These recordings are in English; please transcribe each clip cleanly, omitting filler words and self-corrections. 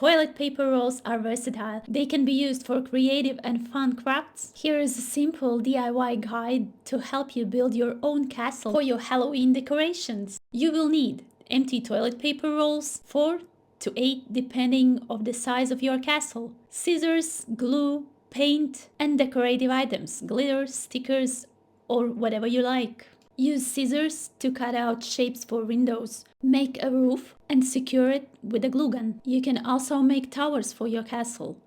Toilet paper rolls are versatile. They can be used for creative and fun crafts. Here is a simple DIY guide to help you build your own castle for your Halloween decorations. You will need empty toilet paper rolls, 4 to 8 depending on the size of your castle, scissors, glue, paint, and decorative items, glitter, stickers, or whatever you like. Use scissors to cut out shapes for windows, make a roof, and secure it with a glue gun. You can also make towers for your castle.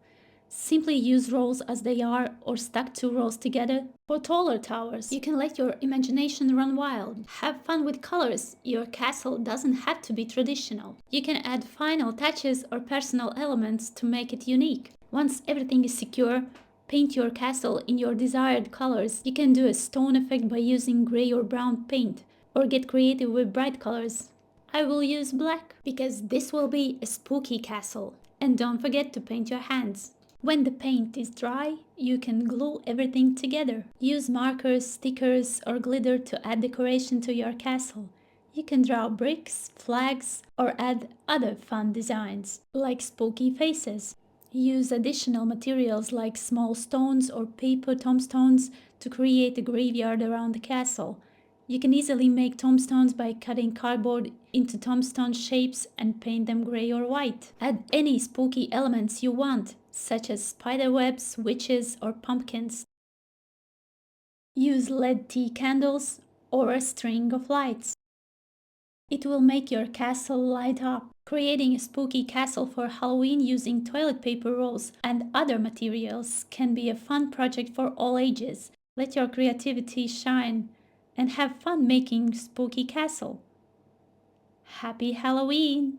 Simply use rolls as they are or stack 2 rolls together. For taller towers, you can let your imagination run wild. Have fun with colors. Your castle doesn't have to be traditional. You can add final touches or personal elements to make it unique. Once everything is secure, paint your castle in your desired colors. You can do a stone effect by using gray or brown paint, or get creative with bright colors. I will use black because this will be a spooky castle. And don't forget to paint your hands. When the paint is dry, you can glue everything together. Use markers, stickers, or glitter to add decoration to your castle. You can draw bricks, flags, or add other fun designs, like spooky faces. Use additional materials like small stones or paper tombstones to create a graveyard around the castle. You can easily make tombstones by cutting cardboard into tombstone shapes and paint them gray or white. Add any spooky elements you want, such as spiderwebs, witches, or pumpkins. Use LED tea candles or a string of lights. It will make your castle light up. Creating a spooky castle for Halloween using toilet paper rolls and other materials can be a fun project for all ages. Let your creativity shine and have fun making spooky castle. Happy Halloween!